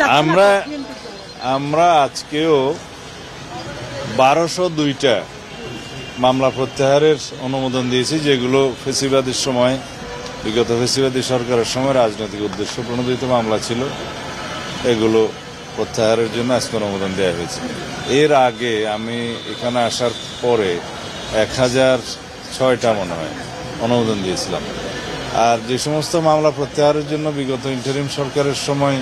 আমরা আমরা আজকেও 1202টা মামলা প্রত্যাহারের অনুমোদন দিয়েছি, যেগুলো ফেসিবাদের সময়, বিগত ফেসিবাদী সরকারের সময় রাজনৈতিক উদ্দেশ্য প্রণোদিত মামলা ছিল। এগুলো প্রত্যাহারের জন্য আজকে অনুমোদন দেওয়া হয়েছে। এর আগে আমি এখানে আসার পরে 1006টা মনে হয় অনুমোদন দিয়েছিলাম। আর যে সমস্ত মামলা প্রত্যাহারের জন্য বিগত ইন্টারিম সরকারের সময়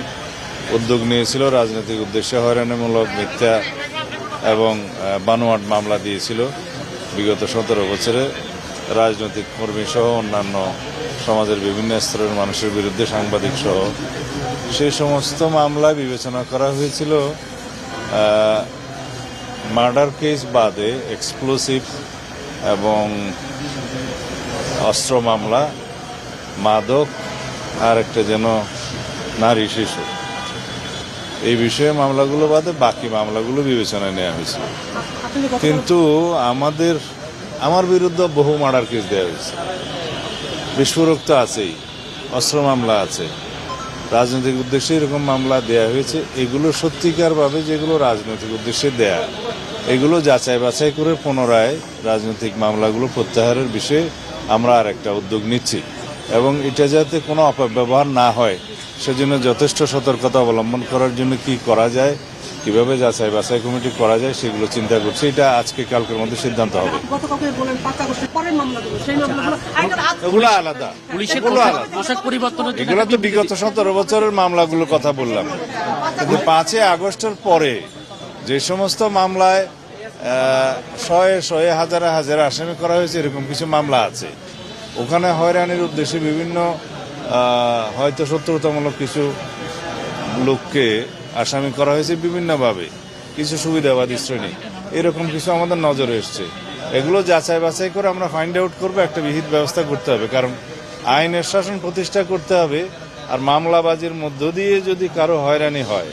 উদ্যোগ নিয়েছিল, রাজনৈতিক উদ্দেশ্যে হয়রানিমূলক, মিথ্যা এবং বানোয়াট মামলা দিয়েছিল বিগত 17 বছরে রাজনৈতিক কর্মী সহ অন্যান্য সমাজের বিভিন্ন স্তরের মানুষের বিরুদ্ধে, সাংবাদিক সহ, সেই সমস্ত মামলায় বিবেচনা করা হয়েছিল মার্ডার কেস বাদে এক্সপ্লোসিভ এবং অস্ত্র মামলা, মাদক, আর একটা যেন নারী শিশু, এই বিষয়ে মামলাগুলো বাদে বাকি মামলাগুলো বিবেচনায় নেওয়া হয়েছিল। কিন্তু আমার বিরুদ্ধে বহু মার্ডার কেস দেওয়া হয়েছে, বিস্ফোরক তো আছেই, অস্ত্র মামলা আছে, রাজনৈতিক উদ্দেশ্যে এরকম মামলা দেয়া হয়েছে। এগুলো সত্যিকারভাবে যেগুলো রাজনৈতিক উদ্দেশ্যে দেয়া, এগুলো যাচাই বাছাই করে পুনরায় রাজনৈতিক মামলাগুলো প্রত্যাহারের বিষয়ে আমরা আর একটা উদ্যোগ নিচ্ছি, এবং এটা যাতে কোনো অপব্যবহার না হয় সেজন্য যথেষ্ট সতর্কতা অবলম্বন করার জন্য কি করা যায়, কিভাবে যাচাই বাছাই কমিটি করা যায়, সেগুলো চিন্তা করছি। এটা আজকে কালকের মধ্যে সিদ্ধান্ত হবে। এগুলো আলাদা, এগুলো তো বিগত 17 বছরের মামলাগুলোর কথা বললাম। কিন্তু 5 আগস্টের পরে যে সমস্ত মামলায় শয়ে হাজারে হাজারে আসামি করা হয়েছে, এরকম কিছু মামলা আছে। ওখানে হয়রানির উদ্দেশ্যে বিভিন্ন হয়তো শত্রুতামূলক কিছু লোককে আসামি করা হয়েছে বিভিন্নভাবে, কিছু সুবিধাবাদী শ্রেণী, এরকম কিছু আমাদের নজরে এসছে। এগুলো যাচাই বাছাই করে আমরা ফাইন্ড আউট করবো, একটা বিহিত ব্যবস্থা করতে হবে, কারণ আইনের শাসন প্রতিষ্ঠা করতে হবে। আর মামলাবাজির মধ্য দিয়ে যদি কারো হয়রানি হয়